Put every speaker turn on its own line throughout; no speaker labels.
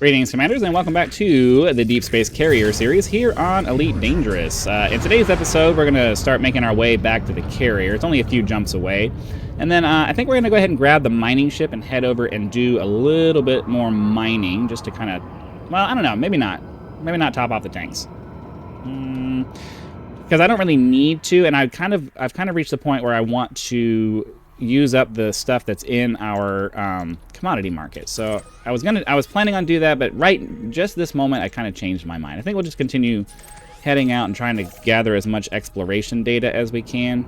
Greetings, Commanders, and welcome back to the Deep Space Carrier series here on Elite Dangerous. In today's episode, we're going to start making our way back to the carrier. It's only a few jumps away. And then I think we're going to go ahead and grab the mining ship and head over and do a little bit more mining just to kind of, well, I don't know, maybe not. Maybe not top off the tanks. Because I don't really need to, and I've kind of reached the point where I want to use up the stuff that's in our commodity market. So I was planning on do that, but just this moment I kind of changed my mind. I think we'll just continue heading out and trying to gather as much exploration data as we can.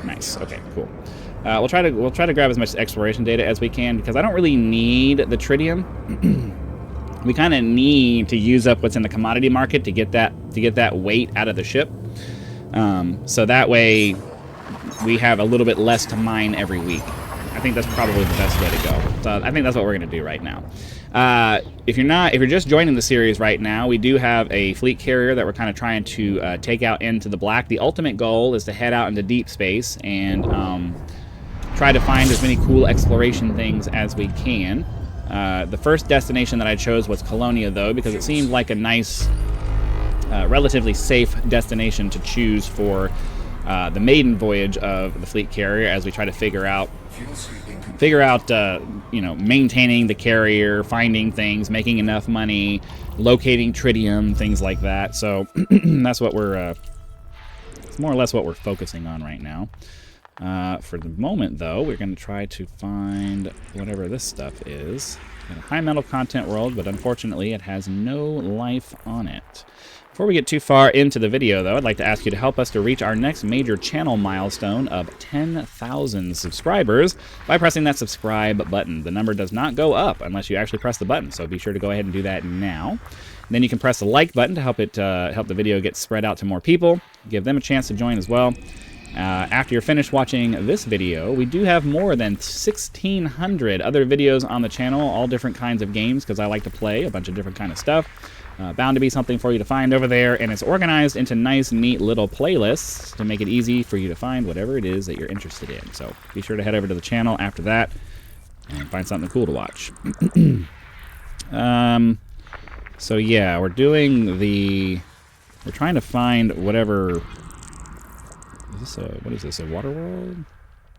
Nice. Okay, cool. We'll try to grab as much exploration data as we can because I don't really need the tritium. We kind of need to use up what's in the commodity market to get that weight out of the ship. So that way we have a little bit less to mine every week. I think that's probably the best way to go. So I think that's what we're going to do right now. If you're just joining the series right now, we do have a fleet carrier that we're kind of trying to take out into the black. The ultimate goal is to head out into deep space and try to find as many cool exploration things as we can. The first destination that I chose was Colonia, though, because it seemed like a nice, relatively safe destination to choose for the maiden voyage of the fleet carrier as we try to figure out maintaining the carrier, finding things, making enough money, locating tritium, things like that. So that's what it's more or less what we're focusing on right now. For the moment, though, we're going to try to find whatever this stuff is. A high metal content world, but unfortunately it has no life on it. Before we get too far into the video, though, I'd like to ask you to help us to reach our next major channel milestone of 10,000 subscribers by pressing that subscribe button. The number does not go up unless you actually press the button, so be sure to go ahead and do that now. Then you can press the like button to help the video get spread out to more people, give them a chance to join as well. After you're finished watching this video, we do have more than 1,600 other videos on the channel, all different kinds of games, because I like to play a bunch of different kind of stuff. Bound to be something for you to find over there, and it's organized into nice, neat little playlists to make it easy for you to find whatever it is that you're interested in. So be sure to head over to the channel after that and find something cool to watch. So yeah, we're trying to find whatever. What is this, a water world?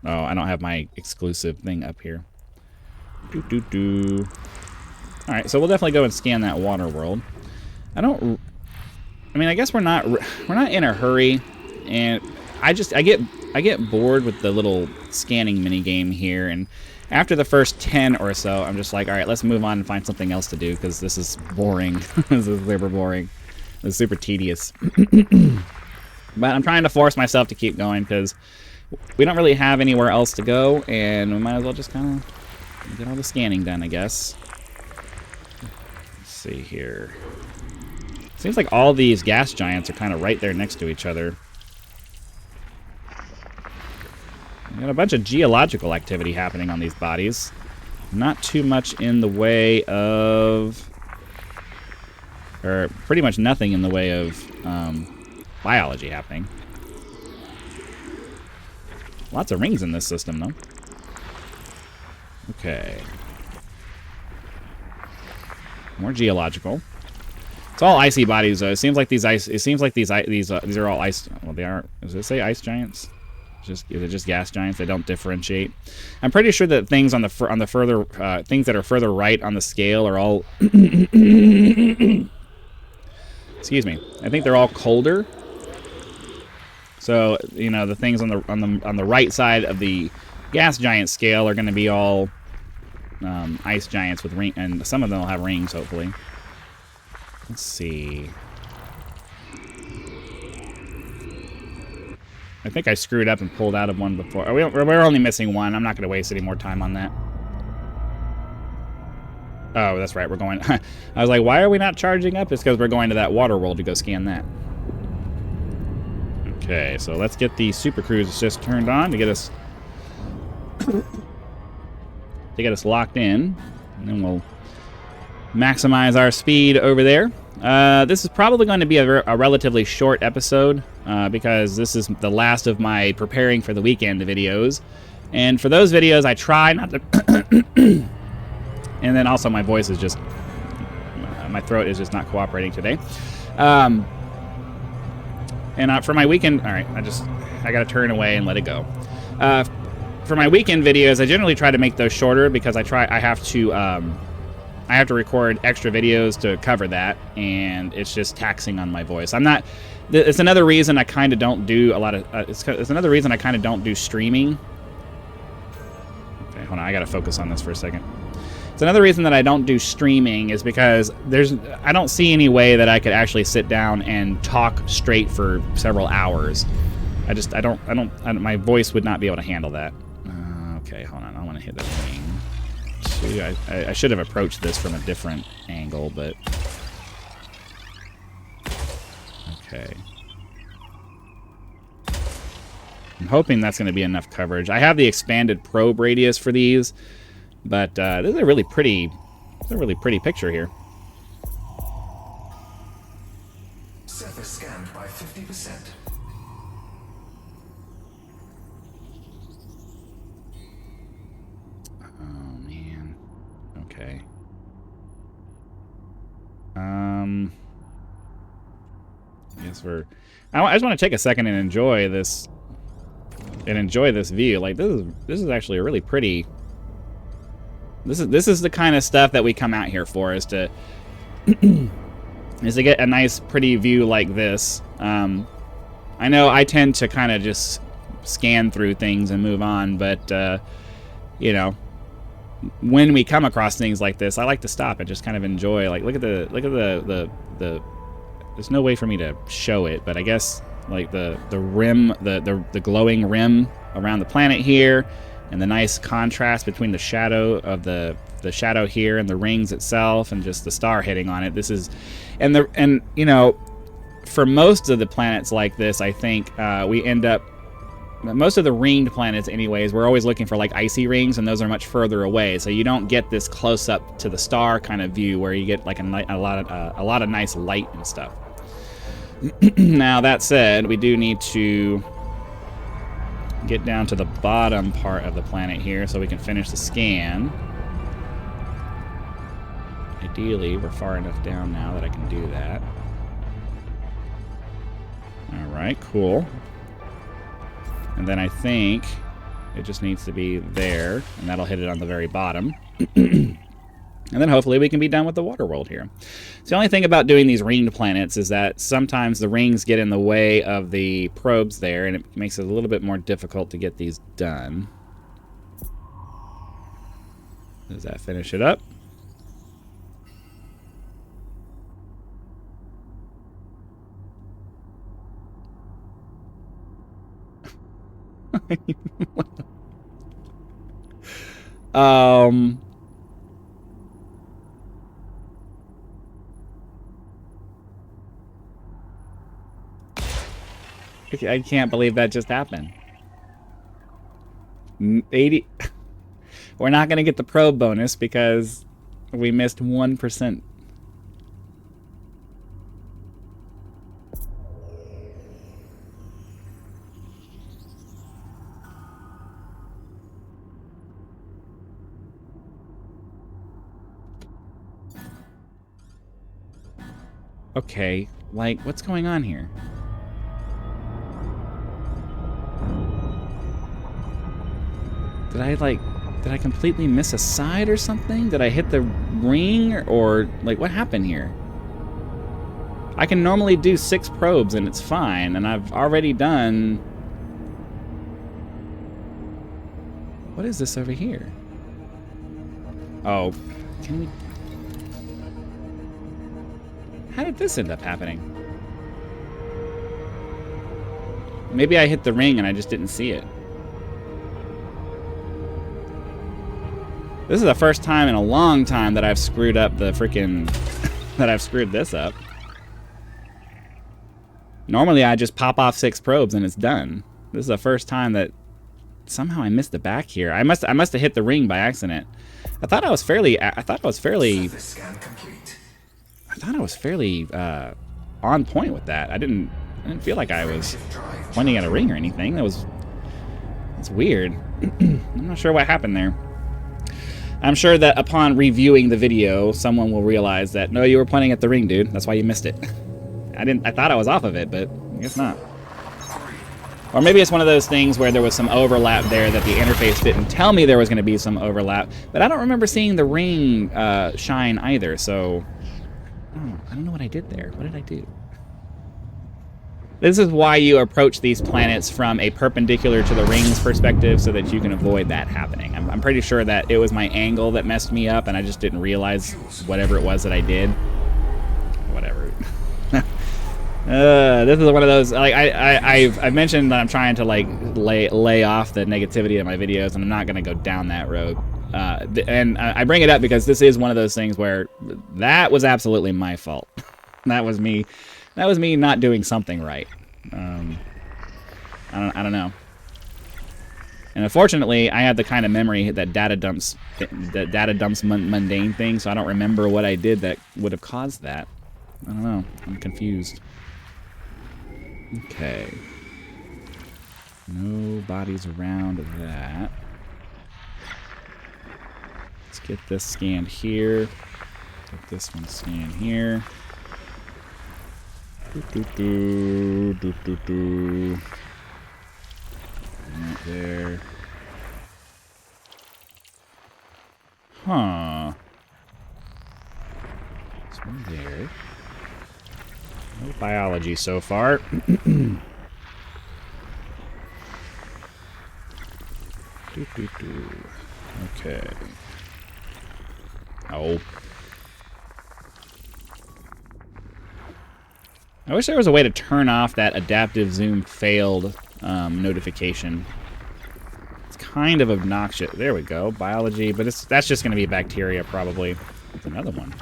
Oh, I don't have my exclusive thing up here. Alright, so we'll definitely go and scan that water world. I guess we're not in a hurry, and I get bored with the little scanning mini game here, and after the first 10 or so, I'm just like, alright, let's move on and find something else to do, because this is boring. This is super boring. It's super tedious. But I'm trying to force myself to keep going because we don't really have anywhere else to go, and we might as well just kind of get all the scanning done, I guess. Let's see here. Seems like all these gas giants are kind of right there next to each other. We got a bunch of geological activity happening on these bodies. Not too much in the way of... or pretty much nothing in the way of... biology happening. Lots of rings in this system, though. Okay. More geological. It's all icy bodies, though. It seems like these are all ice. Well, they are. Does it say ice giants? Is it just gas giants? They don't differentiate. I'm pretty sure that things on the further things that are further right on the scale are all. Excuse me. I think they're all colder. So, you know, the things on the right side of the gas giant scale are going to be all ice giants with ring, and some of them will have rings, hopefully. Let's see. I think I screwed up and pulled out of one before. Oh, we're only missing one. I'm not going to waste any more time on that. Oh, that's right. We're going. I was like, why are we not charging up? It's because we're going to that water world to go scan that. Okay, so let's get the super cruise assist turned on to get us locked in, and then we'll maximize our speed over there. This is probably going to be a relatively short episode because this is the last of my preparing for the weekend videos, and for those videos I try not to And then also my voice is just, my throat is just not cooperating today. And for my weekend, all right, I got to turn away and let it go. For my weekend videos, I generally try to make those shorter because I have to record extra videos to cover that, and it's just taxing on my voice. It's another reason I kind of don't do a lot of, it's another reason I kind of don't do streaming. Okay, hold on, I got to focus on this for a second. It's another reason that I don't do streaming is because I don't see any way that I could actually sit down and talk straight for several hours. My voice would not be able to handle that. Okay, hold on, I want to hit that ring. See, I should have approached this from a different angle, but okay. I'm hoping that's going to be enough coverage. I have the expanded probe radius for these, but this is a really pretty picture here.
Surface scanned by 50%.
Oh man. Okay. I guess I just want to take a second and enjoy this view. Like this is actually a really pretty. This is the kind of stuff that we come out here for, is to get a nice pretty view like this. I know I tend to kind of just scan through things and move on, but you know, when we come across things like this, I like to stop and just kind of enjoy. Like look at the there's no way for me to show it, but I guess like the rim, the glowing rim around the planet here, and the nice contrast between the shadow of the shadow here and the rings itself, and just the star hitting on it. This is, and you know, for most of the planets like this, I think we end up, most of the ringed planets anyways, we're always looking for like icy rings, and those are much further away, so you don't get this close up to the star kind of view where you get like a lot of nice light and stuff. Now that said, we do need to get down to the bottom part of the planet here so we can finish the scan. Ideally, we're far enough down now that I can do that. Alright, cool. And then I think it just needs to be there, and that'll hit it on the very bottom. And then hopefully we can be done with the water world here. So the only thing about doing these ringed planets is that sometimes the rings get in the way of the probes there, and it makes it a little bit more difficult to get these done. Does that finish it up? I can't believe that just happened. 80. We're not going to get the probe bonus because we missed 1%. Okay, like, what's going on here? Did I completely miss a side or something? Did I hit the ring? Or, like, what happened here? I can normally do 6 probes and it's fine, and I've already done... What is this over here? Oh, can we... How did this end up happening? Maybe I hit the ring and I just didn't see it. This is the first time in a long time that I've screwed up the freaking... that I've screwed this up. Normally I just pop off 6 probes and it's done. This is the first time that somehow I missed the back here. I must have hit the ring by accident. I thought I was fairly on point with that. I didn't feel like I was pointing at a ring or anything. That's weird. I'm not sure what happened there. I'm sure that upon reviewing the video, someone will realize that, no, you were pointing at the ring, dude. That's why you missed it. I thought I was off of it, but I guess not. Or maybe it's one of those things where there was some overlap there that the interface didn't tell me there was going to be some overlap. But I don't remember seeing the ring shine either, so... I don't know what I did there. What did I do? This is why you approach these planets from a perpendicular to the ring's perspective so that you can avoid that happening. I'm pretty sure that it was my angle that messed me up and I just didn't realize whatever it was that I did. Whatever. This is one of those, like, I've mentioned that I'm trying to, like, lay off the negativity of my videos, and I'm not going to go down that road. And I bring it up because this is one of those things where that was absolutely my fault. That was me not doing something right. I don't know. And unfortunately, I have the kind of memory that data dumps mundane things, so I don't remember what I did that would have caused that. I don't know. I'm confused. Okay. No bodies around that. Let's get this scanned here. Get this one scanned here. Right there. Huh. This one there. No biology so far. Okay. Oh. I wish there was a way to turn off that adaptive zoom failed notification. It's kind of obnoxious. There we go. Biology, but that's just going to be bacteria probably. That's another one.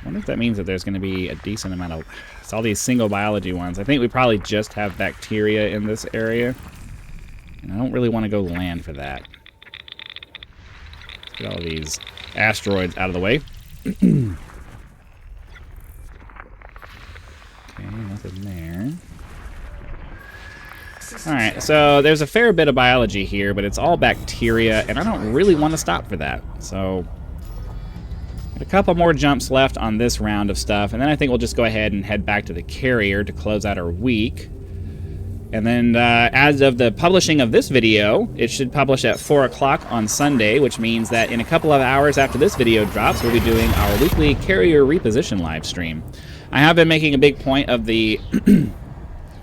I wonder if that means that there's going to be a decent amount of... It's all these single biology ones. I think we probably just have bacteria in this area. And I don't really want to go land for that. Let's get all these asteroids out of the way. Okay, nothing there. Alright, so there's a fair bit of biology here, but it's all bacteria, and I don't really want to stop for that. So... a couple more jumps left on this round of stuff, and then I think we'll just go ahead and head back to the carrier to close out our week. And then as of the publishing of this video, it should publish at 4 o'clock on Sunday, which means that in a couple of hours after this video drops, we'll be doing our weekly carrier reposition live stream. I have been making a big point of the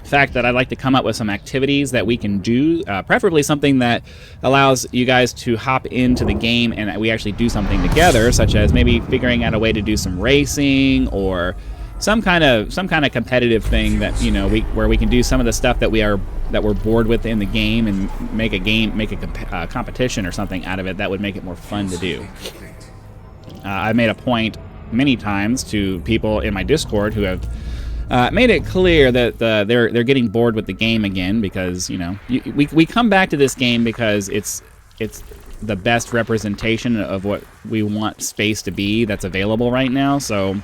fact that I'd like to come up with some activities that we can do, preferably something that allows you guys to hop into the game and we actually do something together, such as maybe figuring out a way to do some racing or some kind of competitive thing that, you know, where we can do some of the stuff that we're bored with in the game and make a competition or something out of it that would make it more fun to do. I've made a point many times to people in my Discord who have made it clear that they're getting bored with the game again because, you know, we come back to this game because it's the best representation of what we want space to be that's available right now. So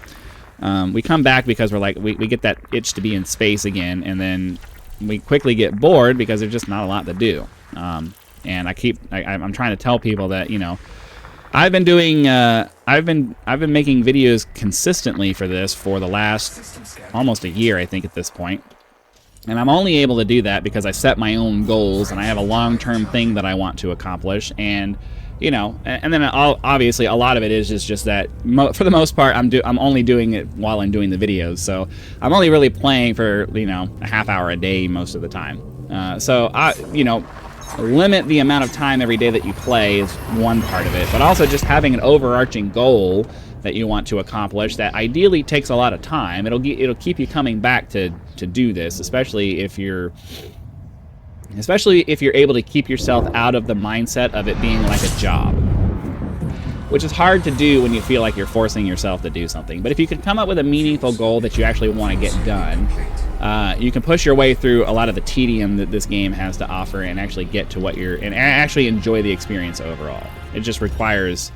we come back because we're like we get that itch to be in space again, and then we quickly get bored because there's just not a lot to do. And I'm trying to tell people that, you know, I've been doing I've been making videos consistently for this for the last almost a year, I think, at this point. And I'm only able to do that because I set my own goals and I have a long-term thing that I want to accomplish. And, you know, and then obviously a lot of it is just that for the most part I'm only doing it while I'm doing the videos. So I'm only really playing for, you know, a half hour a day most of the time. So you know, limit the amount of time every day that you play is one part of it, but also just having an overarching goal that you want to accomplish that ideally takes a lot of time. It'll keep you coming back to do this, especially if you're able to keep yourself out of the mindset of it being like a job, which is hard to do when you feel like you're forcing yourself to do something. But if you can come up with a meaningful goal that you actually want to get done, you can push your way through a lot of the tedium that this game has to offer and actually get to what and actually enjoy the experience overall. It just requires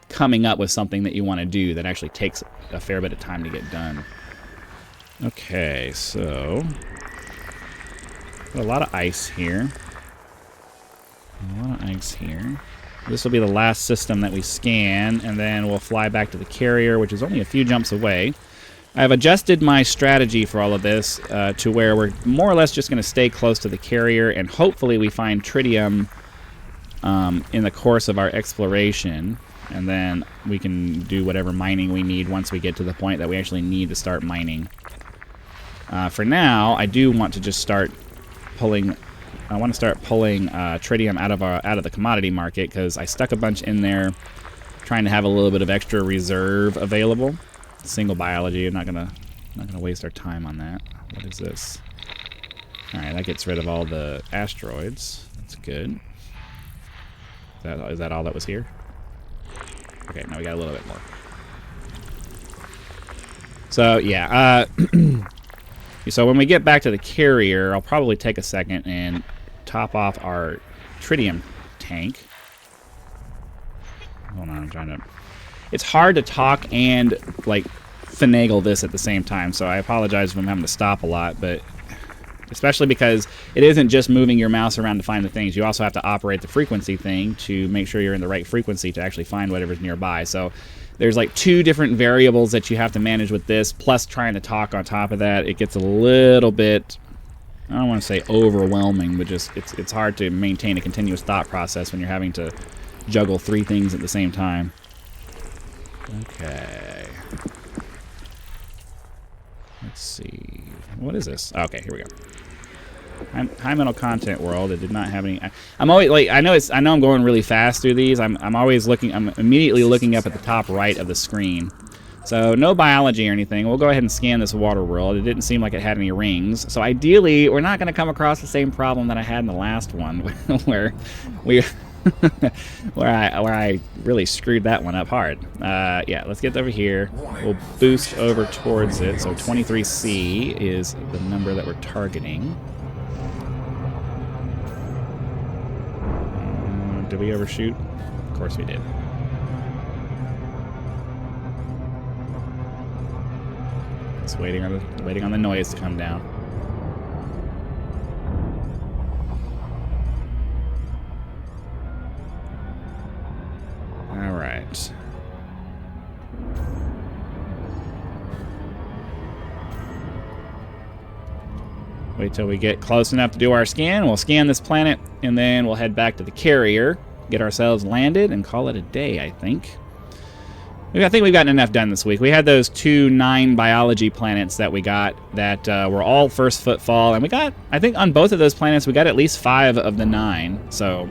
coming up with something that you want to do that actually takes a fair bit of time to get done. Okay, so got a lot of ice here. A lot of ice here. This will be the last system that we scan, and then we'll fly back to the carrier, which is only a few jumps away. I've adjusted my strategy for all of this to where we're more or less just going to stay close to the carrier, and hopefully we find tritium in the course of our exploration, and then we can do whatever mining we need once we get to the point that we actually need to start mining. For now, I do want to just start pulling... I want to start pulling tritium out of the commodity market, because I stuck a bunch in there trying to have a little bit of extra reserve available. Single biology. I'm not gonna waste our time on that. What is this? All right, that gets rid of all the asteroids. That's good. Is that all that was here? Okay, now we got a little bit more. So yeah. So when we get back to the carrier, I'll probably take a second and top off our tritium tank. Hold on, I'm trying to... It's hard to talk and, like, finagle this at the same time, so I apologize if I'm having to stop a lot, but... Especially because it isn't just moving your mouse around to find the things. You also have to operate the frequency thing to make sure you're in the right frequency to actually find whatever's nearby. So there's like 2 different variables that you have to manage with this, plus trying to talk on top of that. It gets a little bit, I don't want to say overwhelming, but just it's hard to maintain a continuous thought process when you're having to juggle 3 things at the same time. Okay. Let's see. What is this? Okay, here we go. High metal content world. It did not have any. I'm always like I know I'm going really fast through these. I'm always looking. I'm immediately looking up at the top right of the screen. So no biology or anything. We'll go ahead and scan this water world. It didn't seem like it had any rings. So ideally, we're not going to come across the same problem that I had in the last one, where we. where I really screwed that one up hard. Yeah, let's get over here. We'll boost over towards it. So 23C is the number that we're targeting. Did we overshoot? Of course we did. Just waiting on the noise to come down. All right. Wait till we get close enough to do our scan. We'll scan this planet, and then we'll head back to the carrier, get ourselves landed, and call it a day, I think. I think we've gotten enough done this week. We had those 2 9 biology planets that we got that were all first footfall, and we got, I think on both of those planets, we got at least 5 of the 9, so...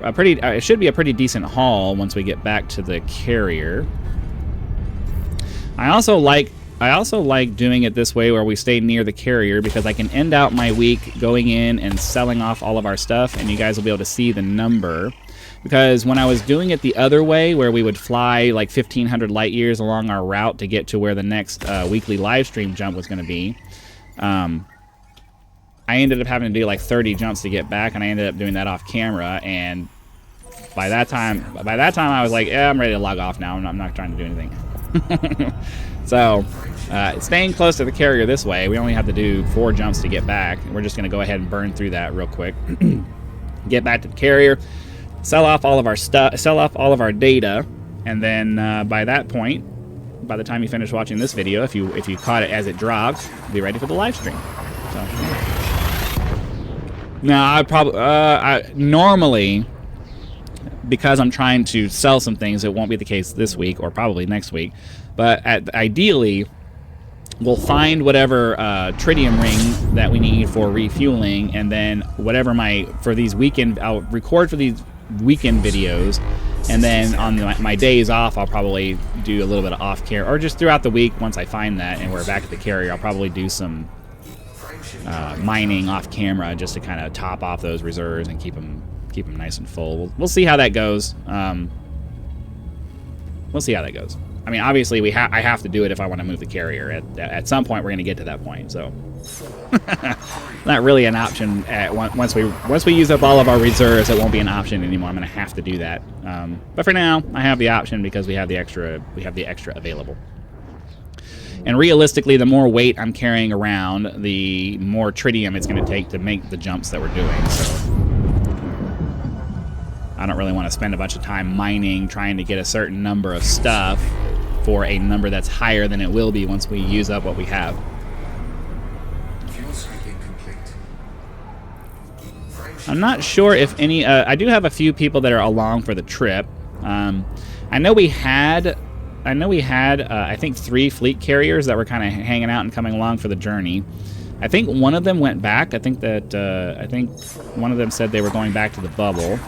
it should be a pretty decent haul once we get back to the carrier. I also like doing it this way where we stay near the carrier, because I can end out my week going in and selling off all of our stuff, and you guys will be able to see the number. Because when I was doing it the other way, where we would fly like 1,500 light years along our route to get to where the next weekly live stream jump was going to be, I ended up having to do like 30 jumps to get back, and I ended up doing that off camera. And by that time, I was like, yeah, I'm ready to log off now. I'm not trying to do anything. So, staying close to the carrier this way, we only have to do 4 jumps to get back. We're just going to go ahead and burn through that real quick. Get back to the carrier, sell off all of our stuff, sell off all of our data, and then by that point, by the time you finish watching this video, if you caught it as it dropped, be ready for the live stream. So, now, I probably normally, because I'm trying to sell some things, it won't be the case this week or probably next week. But ideally, we'll find whatever tritium ring that we need for refueling, and then whatever I'll record for these weekend videos, and then on my days off, I'll probably do a little bit of off camera, or just throughout the week once I find that and we're back at the carrier, I'll probably do some mining off camera just to kind of top off those reserves and keep them nice and full. We'll see how that goes. We'll see how that goes. I mean, obviously, I have to do it if I want to move the carrier. At some point, we're going to get to that point. So, not really an option. Once we use up all of our reserves, it won't be an option anymore. I'm going to have to do that. But for now, I have the option because we have the extra available. And realistically, the more weight I'm carrying around, the more tritium it's going to take to make the jumps that we're doing. So, I don't really want to spend a bunch of time mining, trying to get a certain number of stuff for a number that's higher than it will be once we use up what we have.
Fuel sweeping complete.
I'm not sure if any... I do have a few people that are along for the trip. I know we had, I think 3 fleet carriers that were kind of hanging out and coming along for the journey. I think one of them went back. I think one of them said they were going back to the bubble.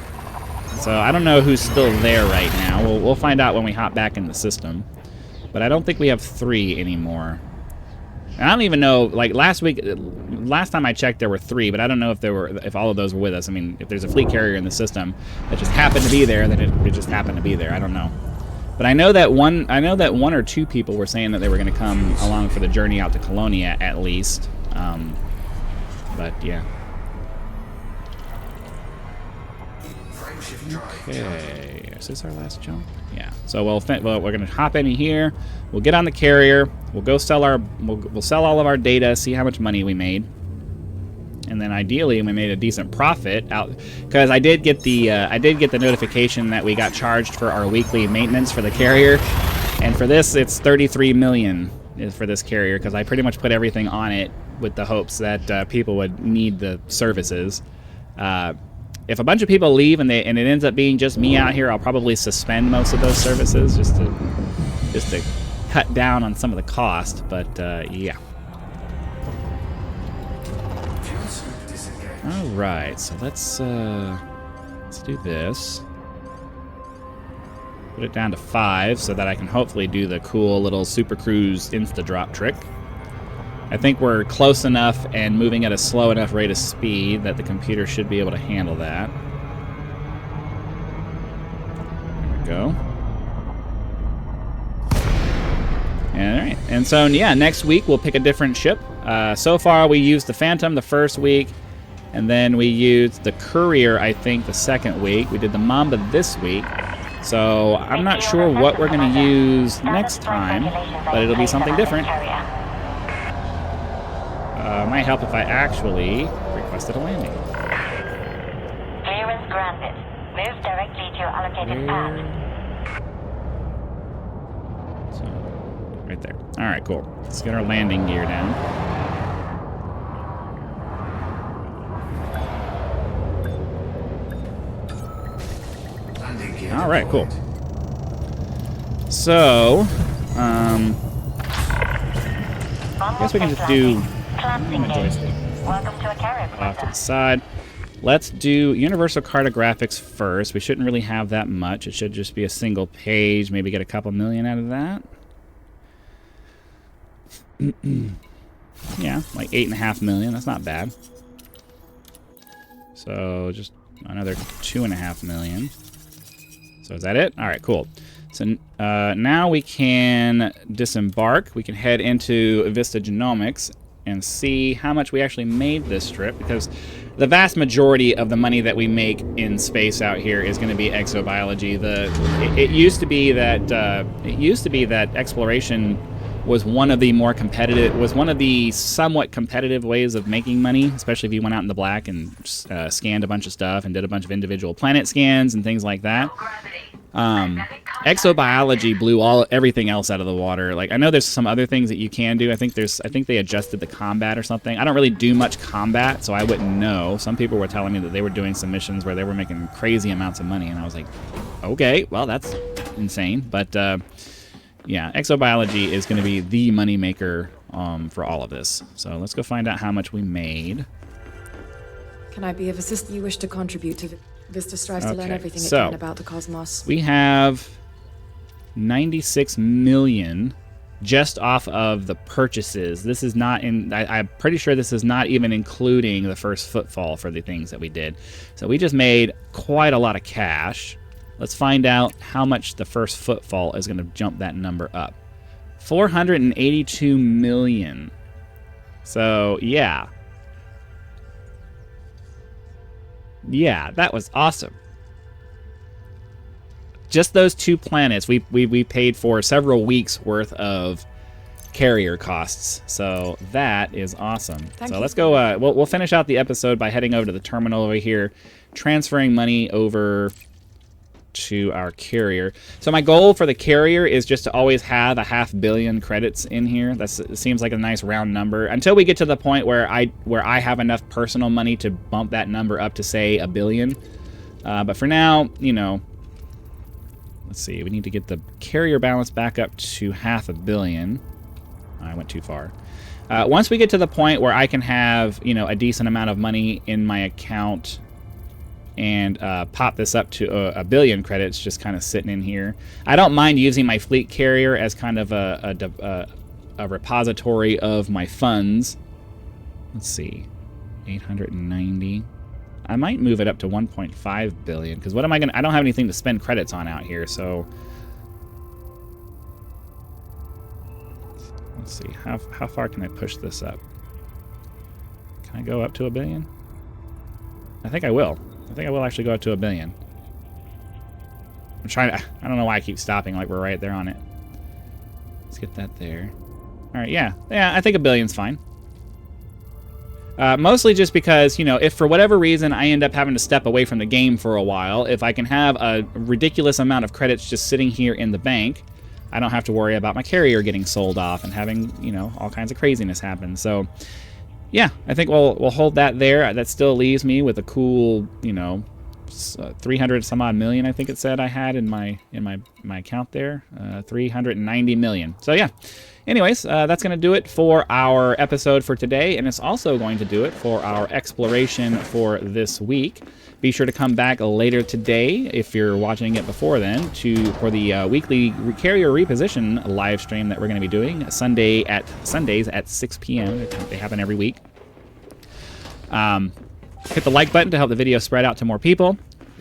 So I don't know who's still there right now. We'll find out when we hop back in the system. But I don't think we have 3 anymore. And I don't even know, like last time I checked there were 3, but I don't know if all of those were with us. I mean, if there's a fleet carrier in the system that just happened to be there, then it just happened to be there. I don't know. But I know that one or 2 people were saying that they were going to come along for the journey out to Colonia at least. But yeah. Okay, is this our last jump? Yeah. So we're gonna hop in here. We'll get on the carrier. We'll go sell we'll sell all of our data. See how much money we made, and then ideally we made a decent profit out. Because I did get the notification that we got charged for our weekly maintenance for the carrier, and for this it's 33 million is for this carrier because I pretty much put everything on it with the hopes that people would need the services. If a bunch of people leave and it ends up being just me out here, I'll probably suspend most of those services just to cut down on some of the cost. But yeah. All right, so let's do this. Put it down to 5 so that I can hopefully do the cool little Super Cruise insta-drop trick. I think we're close enough and moving at a slow enough rate of speed that the computer should be able to handle that. There we go. All right, and so yeah, next week we'll pick a different ship. So far we used the Phantom the first week, and then we used the Courier, I think, the second week. We did the Mamba this week. So I'm not sure what we're going to use next time, but it'll be something different. Might help if I actually requested a landing.
Clearance granted. Move directly to your allocated path.
So, right there. All right, cool. Let's get our landing gear down.
Landing gear
All right, cool.
deployed.
So, I guess we can just do
Welcome to a carrier
off to the side. Let's do Universal Cartographics first. We shouldn't really have that much. It should just be a single page. Maybe get a couple million out of that. Yeah, like 8.5 million. That's not bad. So just another 2.5 million. So is that it? All right, cool. So now we can disembark. We can head into Vista Genomics and see how much we actually made this trip, because the vast majority of the money that we make in space out here is going to be exobiology. It used to be that exploration was one of the more competitive, was one of the somewhat competitive ways of making money, especially if you went out in the black and scanned a bunch of stuff and did a bunch of individual planet scans and things like that. Exobiology blew everything else out of the water. Like, I know there's some other things that you can do. I think they adjusted the combat or something. I don't really do much combat, so I wouldn't know. Some people were telling me that they were doing some missions where they were making crazy amounts of money, and I was like, okay, well, that's insane. But yeah, exobiology is going to be the money maker for all of this. So let's go find out how much we made.
Can I be of assistance you wish to contribute to Vista strives to learn everything it
so
can about the cosmos.
We have 96 million just off of the purchases. This is not in, I'm pretty sure this is not even including the first footfall for the things that we did. So we just made quite a lot of cash. Let's find out how much the first footfall is going to jump that number up. 482 million. So, yeah. Yeah, that was awesome. Just those 2 planets, we paid for several weeks worth of carrier costs. So that is awesome.
Thank
so
you.
let's go. We'll finish out the episode by heading over to the terminal over here, transferring money over to our carrier. So my goal for the carrier is just to always have a 500 million credits in here. It seems like a nice round number until we get to the point where I have enough personal money to bump that number up to, say, 1 billion. But for now, you know, let's see. We need to get the carrier balance back up to 500 million. I went too far. Once we get to the point where I can have, you know, a decent amount of money in my account and pop this up to 1 billion credits just kind of sitting in here. I don't mind using my fleet carrier as kind of a repository of my funds. Let's see, 890. I might move it up to 1.5 billion because what am I gonna? I don't have anything to spend credits on out here, so let's see how far can I push this up? Can I go up to 1 billion? I think I will. I think I will actually go up to 1 billion. I'm trying to... I don't know why I keep stopping like we're right there on it. Let's get that there. Alright, yeah. Yeah, I think 1 billion's fine. Mostly just because, you know, if for whatever reason I end up having to step away from the game for a while, if I can have a ridiculous amount of credits just sitting here in the bank, I don't have to worry about my carrier getting sold off and having, you know, all kinds of craziness happen. So... yeah, I think we'll hold that there. That still leaves me with a cool, you know, 300 some odd million. I think it said I had in my account there, 390 million. So yeah. Anyways, that's going to do it for our episode for today, and it's also going to do it for our exploration for this week. Be sure to come back later today, if you're watching it before then, for the weekly carrier reposition live stream that we're going to be doing Sundays at 6 p.m. They happen every week. Hit the like button to help the video spread out to more people.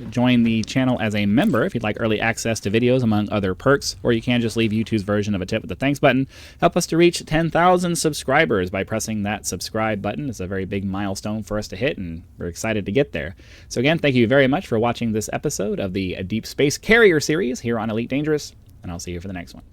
Join the channel as a member if you'd like early access to videos, among other perks, or you can just leave YouTube's version of a tip with the thanks button. Help us to reach 10,000 subscribers by pressing that subscribe button. It's a very big milestone for us to hit, and we're excited to get there. So again, thank you very much for watching this episode of the Deep Space Carrier series here on Elite Dangerous, and I'll see you for the next one.